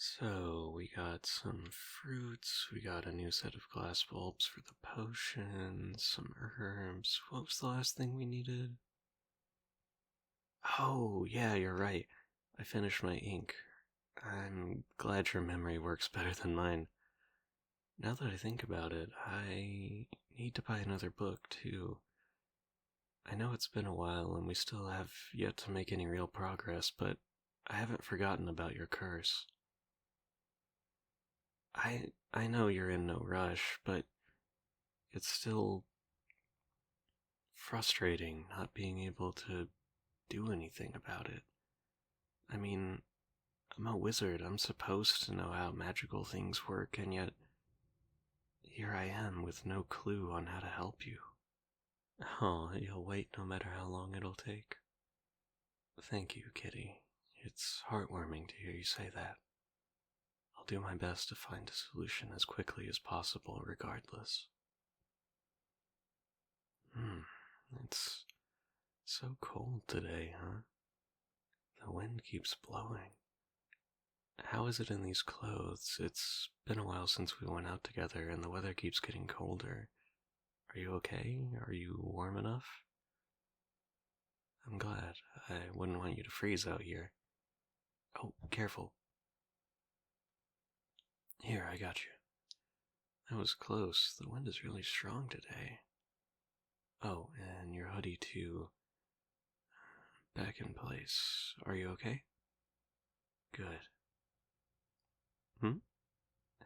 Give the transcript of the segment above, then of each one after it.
So, we got some fruits, we got a new set of glass bulbs for the potions, some herbs. What was the last thing we needed? Oh, yeah, you're right. I finished my ink. I'm glad your memory works better than mine. Now that I think about it, I need to buy another book, too. I know it's been a while and we still have yet to make any real progress, but I haven't forgotten about your curse. I know you're in no rush, but it's still frustrating not being able to do anything about it. I mean, I'm a wizard, I'm supposed to know how magical things work, and yet here I am with no clue on how to help you. Oh, you'll wait no matter how long it'll take. Thank you, Kitty. It's heartwarming to hear you say that. I'll do my best to find a solution as quickly as possible, regardless. It's so cold today, huh? The wind keeps blowing. How is it in these clothes? It's been a while since we went out together and the weather keeps getting colder. Are you okay? Are you warm enough? I'm glad. I wouldn't want you to freeze out here. Oh, careful. Here, I got you. That was close. The wind is really strong today. Oh, and your hoodie too. Back in place. Are you okay? Good.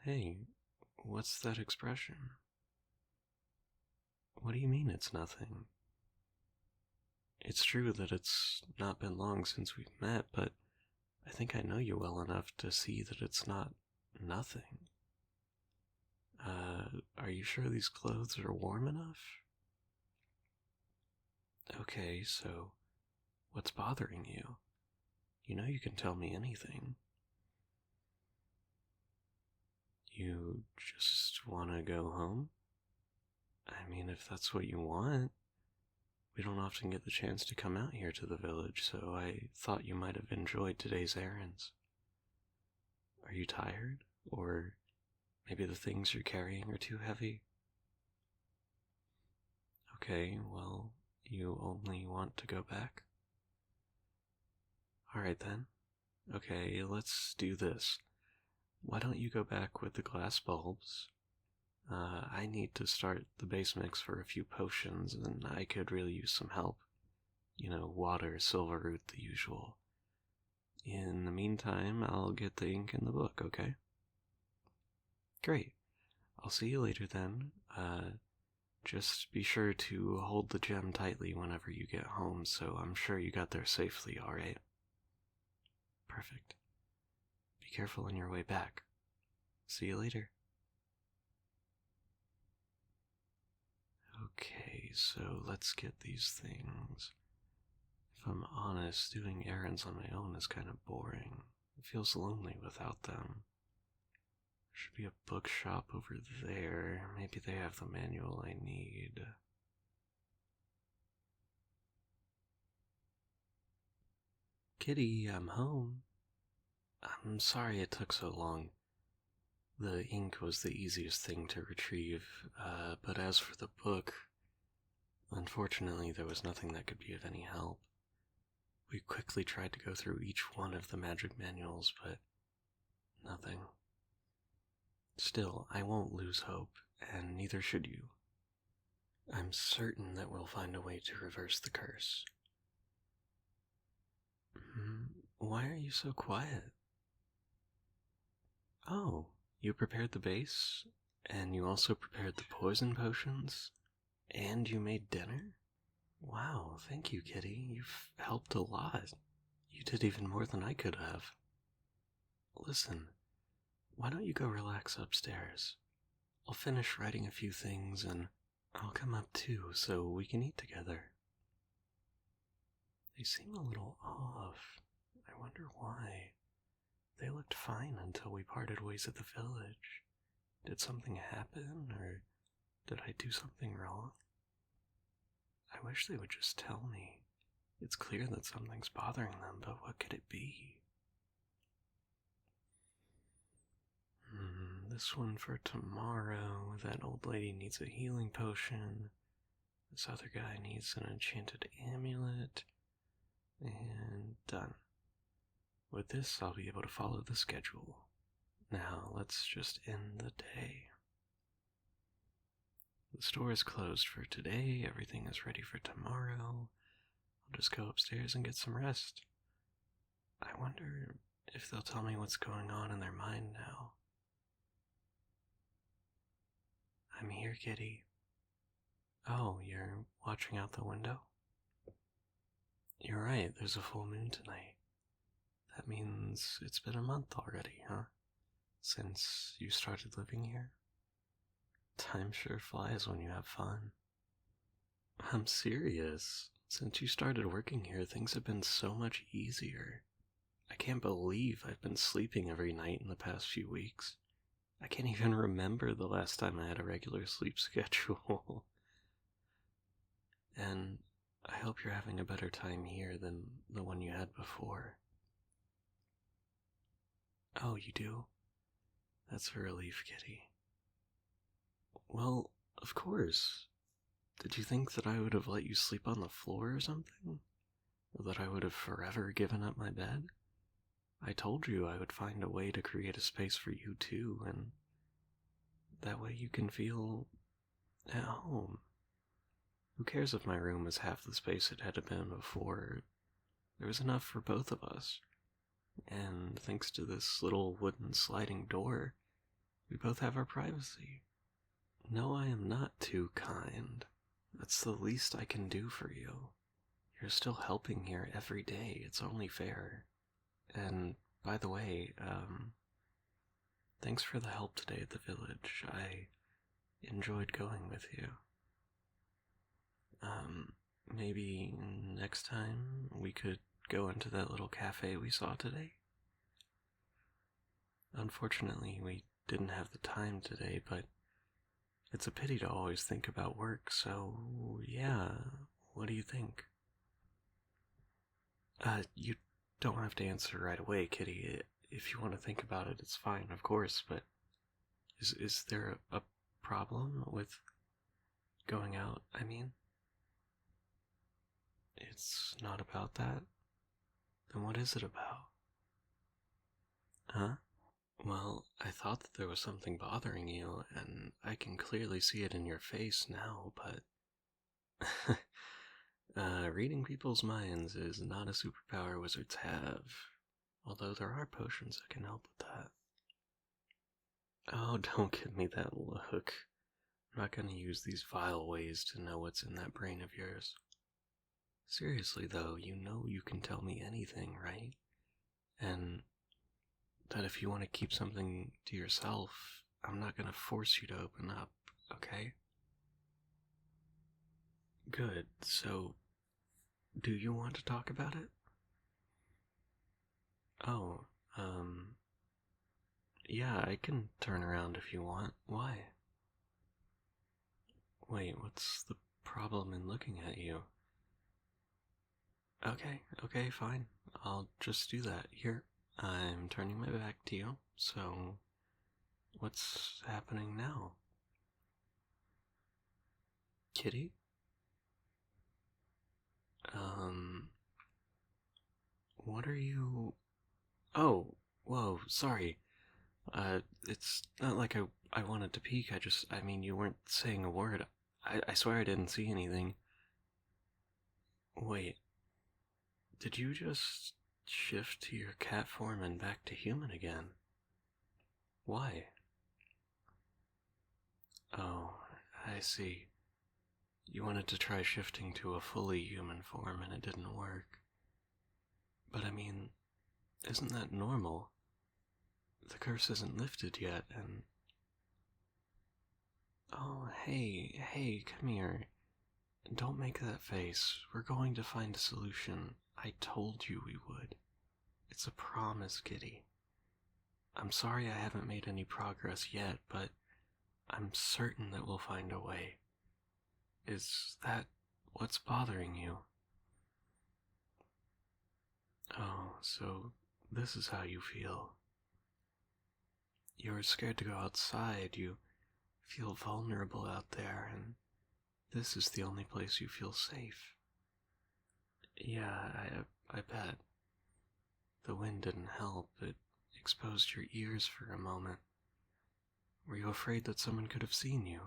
Hey, what's that expression? What do you mean it's nothing? It's true that it's not been long since we've met, but I think I know you well enough to see that it's not nothing. Are you sure these clothes are warm enough? Okay, so what's bothering you? You know you can tell me anything. You just want to go home? I mean, if that's what you want. We don't often get the chance to come out here to the village, so I thought you might have enjoyed today's errands. Are you tired? Or maybe the things you're carrying are too heavy? Okay, well, you only want to go back? Alright then. Okay, let's do this. Why don't you go back with the glass bulbs? I need to start the base mix for a few potions, and I could really use some help. You know, water, silver root, the usual. In the meantime, I'll get the ink in the book, okay? Great. I'll see you later then. Just be sure to hold the gem tightly whenever you get home, so I'm sure you got there safely, alright? Perfect. Be careful on your way back. See you later. Okay, so let's get these things. If I'm honest, doing errands on my own is kind of boring. It feels lonely without them. There should be a bookshop over there. Maybe they have the manual I need. Kitty, I'm home. I'm sorry it took so long. The ink was the easiest thing to retrieve, but as for the book, unfortunately there was nothing that could be of any help. We quickly tried to go through each one of the magic manuals, but nothing. Still, I won't lose hope, and neither should you. I'm certain that we'll find a way to reverse the curse. Why are you so quiet? Oh, you prepared the base, and you also prepared the poison potions, and you made dinner? Wow, thank you, Kitty. You've helped a lot. You did even more than I could have. Listen, why don't you go relax upstairs? I'll finish writing a few things and I'll come up too so we can eat together. They seem a little off. I wonder why. They looked fine until we parted ways at the village. Did something happen, or did I do something wrong? I wish they would just tell me. It's clear that something's bothering them, but what could it be? this one for tomorrow. That old lady needs a healing potion. This other guy needs an enchanted amulet. And done. With this, I'll be able to follow the schedule. Now, let's just end the day. The store is closed for today. Everything is ready for tomorrow. I'll just go upstairs and get some rest. I wonder if they'll tell me what's going on in their mind now. I'm here, kitty. Oh, you're watching out the window? You're right, there's a full moon tonight. That means it's been a month already, huh? Since you started living here? Time sure flies when you have fun. I'm serious. Since you started working here, things have been so much easier. I can't believe I've been sleeping every night in the past few weeks. I can't even remember the last time I had a regular sleep schedule. And I hope you're having a better time here than the one you had before. Oh, you do? That's a relief, kitty. Well, of course. Did you think that I would have let you sleep on the floor or something? Or that I would have forever given up my bed? I told you I would find a way to create a space for you too, and that way you can feel at home. Who cares if my room is half the space it had been before? There was enough for both of us. And thanks to this little wooden sliding door, we both have our privacy. No, I am not too kind. That's the least I can do for you. You're still helping here every day. It's only fair. And, by the way, thanks for the help today at the village. I enjoyed going with you. Maybe next time we could go into that little cafe we saw today? Unfortunately, we didn't have the time today, but it's a pity to always think about work, so yeah, what do you think? You don't have to answer right away, kitty. If you want to think about it, it's fine, of course, but is there a problem with going out, I mean? It's not about that? Then what is it about? Huh? Well, I thought that there was something bothering you, and I can clearly see it in your face now, but... reading people's minds is not a superpower wizards have, although there are potions that can help with that. Oh, don't give me that look. I'm not gonna use these vile ways to know what's in that brain of yours. Seriously though, you know you can tell me anything, right? And that if you want to keep something to yourself, I'm not gonna force you to open up, okay? Good, so do you want to talk about it? Oh, yeah, I can turn around if you want. Why? Wait, what's the problem in looking at you? Okay, fine. I'll just do that. Here, I'm turning my back to you, so what's happening now? Kitty? What are you... Oh, whoa, sorry. It's not like I wanted to peek, I mean, you weren't saying a word. I swear I didn't see anything. Wait, did you just shift to your cat form and back to human again? Why? Oh, I see. You wanted to try shifting to a fully human form and it didn't work. But I mean, isn't that normal? The curse isn't lifted yet, and... Oh, hey, come here. Don't make that face. We're going to find a solution. I told you we would. It's a promise, kitty. I'm sorry I haven't made any progress yet, but I'm certain that we'll find a way. Is that what's bothering you? Oh, so this is how you feel. You're scared to go outside, you feel vulnerable out there, and this is the only place you feel safe. Yeah, I bet. The wind didn't help, it exposed your ears for a moment. Were you afraid that someone could have seen you?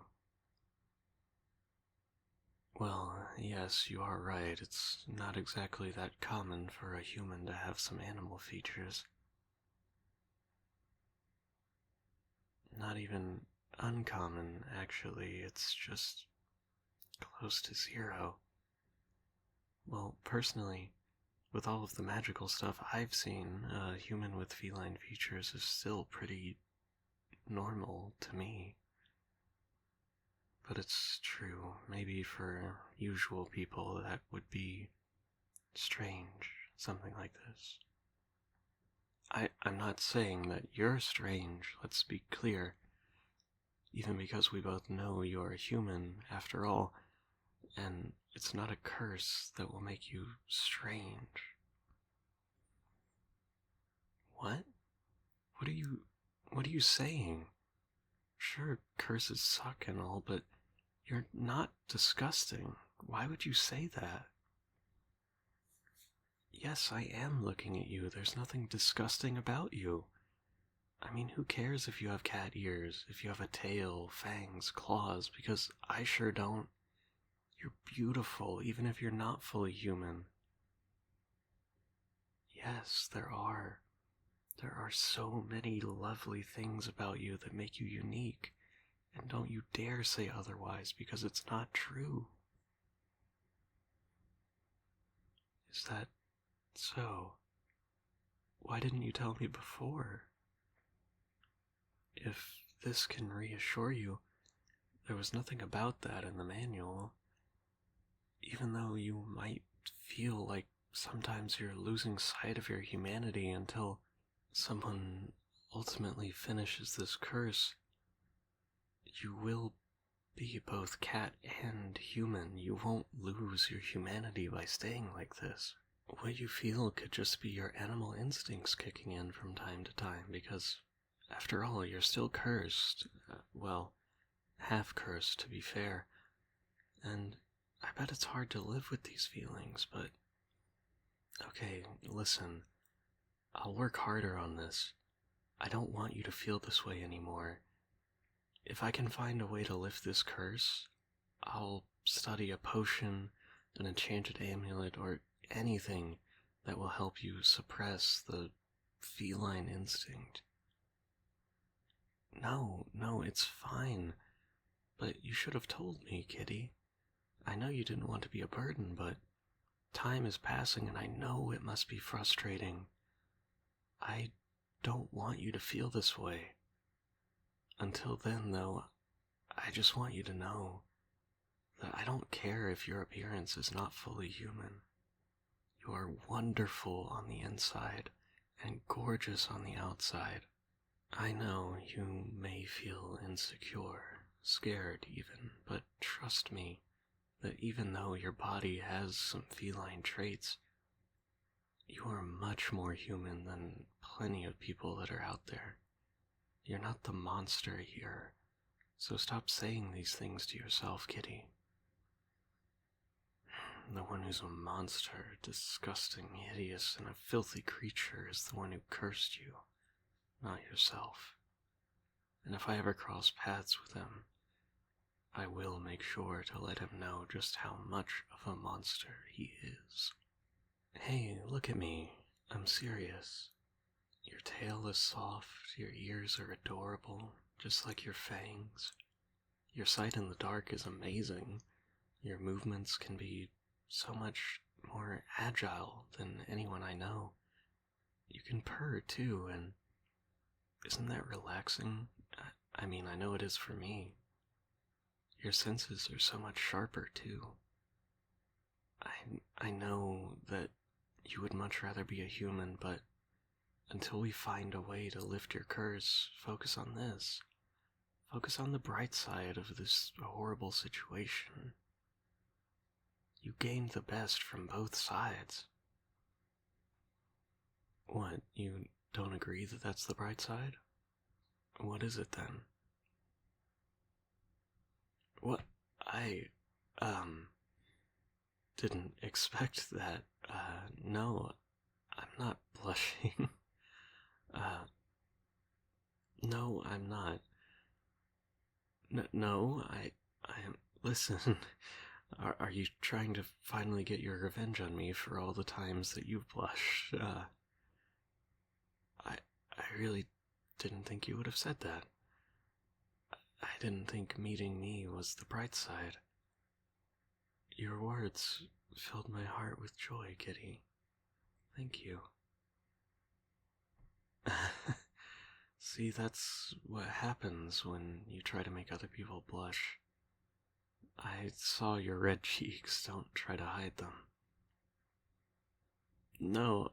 Well, yes, you are right. It's not exactly that common for a human to have some animal features. Not even uncommon, actually. It's just close to zero. Well, personally, with all of the magical stuff I've seen, a human with feline features is still pretty normal to me. But it's true, maybe for usual people that would be strange, something like this. I'm not saying that you're strange, let's be clear, even because we both know you're a human, after all, and it's not a curse that will make you strange. What? What are you saying? Sure, curses suck and all, but you're not disgusting. Why would you say that? Yes, I am looking at you. There's nothing disgusting about you. I mean, who cares if you have cat ears, if you have a tail, fangs, claws, because I sure don't. You're beautiful, even if you're not fully human. Yes, there are. There are so many lovely things about you that make you unique, and don't you dare say otherwise because it's not true. Is that so? Why didn't you tell me before? If this can reassure you, there was nothing about that in the manual. Even though you might feel like sometimes you're losing sight of your humanity until someone ultimately finishes this curse, you will be both cat and human. You won't lose your humanity by staying like this. What you feel could just be your animal instincts kicking in from time to time, because, after all, you're still cursed. Well, half cursed, to be fair. And I bet it's hard to live with these feelings, but... Okay, listen. I'll work harder on this. I don't want you to feel this way anymore. If I can find a way to lift this curse, I'll study a potion, an enchanted amulet, or anything that will help you suppress the feline instinct. No, it's fine. But you should have told me, Kitty. I know you didn't want to be a burden, but time is passing and I know it must be frustrating. I don't want you to feel this way. Until then, though, I just want you to know that I don't care if your appearance is not fully human. You are wonderful on the inside and gorgeous on the outside. I know you may feel insecure, scared even, but trust me that even though your body has some feline traits, you are much more human than plenty of people that are out there. You're not the monster here, so stop saying these things to yourself, Kitty. The one who's a monster, disgusting, hideous, and a filthy creature is the one who cursed you, not yourself. And if I ever cross paths with him, I will make sure to let him know just how much of a monster he is. Hey, look at me. I'm serious. Your tail is soft, your ears are adorable, just like your fangs. Your sight in the dark is amazing. Your movements can be so much more agile than anyone I know. You can purr too, and isn't that relaxing? I mean, I know it is for me. Your senses are so much sharper too. I know that you would much rather be a human, but until we find a way to lift your curse, focus on this. Focus on the bright side of this horrible situation. You gained the best from both sides. What, you don't agree that that's the bright side? What is it then? What? I, um, didn't expect that. No, I'm not blushing. uh, no, I'm not. No, I am. Listen, are you trying to finally get your revenge on me for all the times that you've blushed? I, I really didn't think you would have said that. I didn't think meeting me was the bright side. Your words filled my heart with joy, Kitty. Thank you. See, that's what happens when you try to make other people blush. I saw your red cheeks, don't try to hide them. No,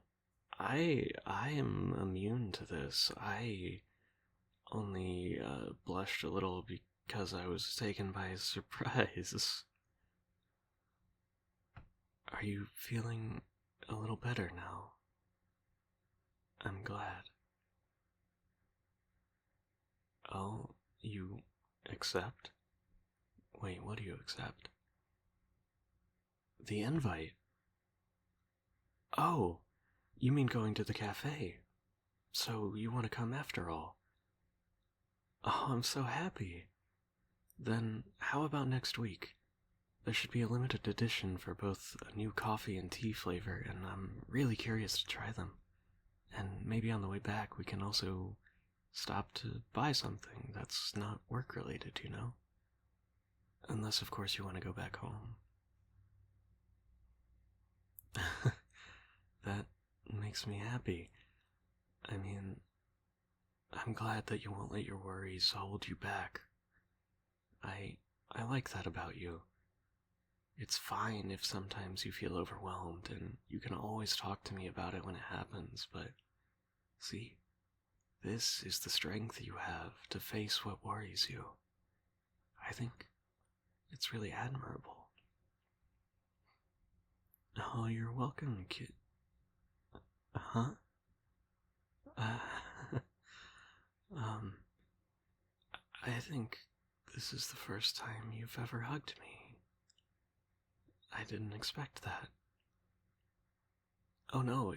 I am immune to this. I only blushed a little because I was taken by surprise. Are you feeling a little better now? I'm glad. Oh, you accept? Wait, what do you accept? The invite. Oh, you mean going to the cafe. So you want to come after all? Oh, I'm so happy. Then how about next week? There should be a limited edition for both a new coffee and tea flavor, and I'm really curious to try them. And maybe on the way back we can also stop to buy something that's not work related, you know? Unless, of course, you want to go back home. That makes me happy. I mean, I'm glad that you won't let your worries hold you back. I like that about you. It's fine if sometimes you feel overwhelmed, and you can always talk to me about it when it happens, but see, this is the strength you have to face what worries you. I think it's really admirable. Oh, you're welcome, kid. Huh? Uh, um, I think this is the first time you've ever hugged me. I didn't expect that. Oh no,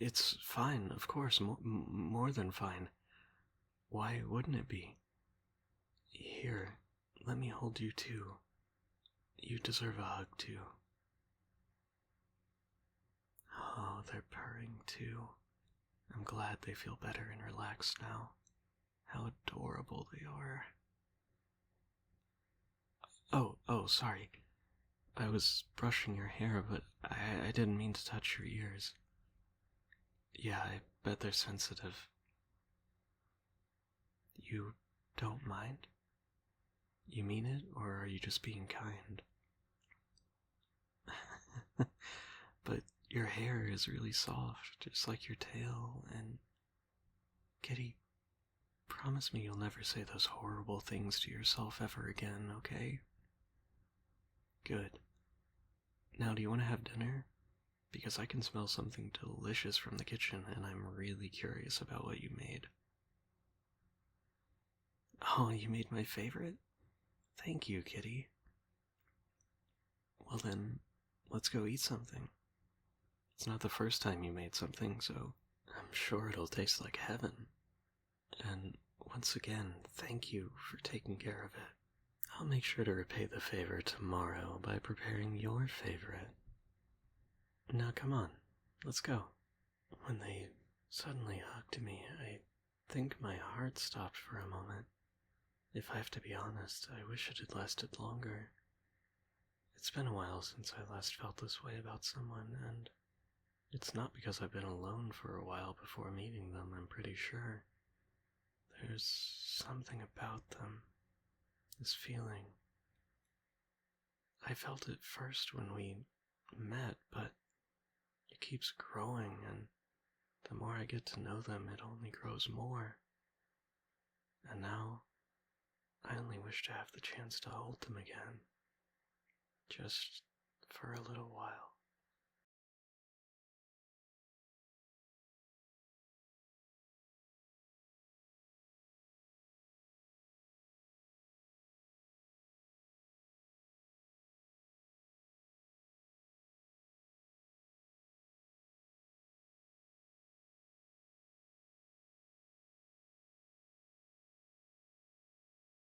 it's fine, of course, more than fine. Why wouldn't it be? Here, let me hold you too. You deserve a hug too. Oh, they're purring too. I'm glad they feel better and relaxed now. How adorable they are. Oh, sorry. I was brushing your hair, but I didn't mean to touch your ears. Yeah, I bet they're sensitive. You don't mind? You mean it, or are you just being kind? But your hair is really soft, just like your tail, and... Kitty, promise me you'll never say those horrible things to yourself ever again, okay? Good. Now, do you want to have dinner? Because I can smell something delicious from the kitchen, and I'm really curious about what you made. Oh, you made my favorite? Thank you, Kitty. Well then, let's go eat something. It's not the first time you made something, so I'm sure it'll taste like heaven. And once again, thank you for taking care of it. I'll make sure to repay the favor tomorrow by preparing your favorite. Now come on, let's go. When they suddenly hugged me, I think my heart stopped for a moment. If I have to be honest, I wish it had lasted longer. It's been a while since I last felt this way about someone, and it's not because I've been alone for a while before meeting them, I'm pretty sure. There's something about them, this feeling. I felt it first when we met, but it keeps growing, and the more I get to know them, it only grows more. And now, I only wish to have the chance to hold them again. Just for a little while.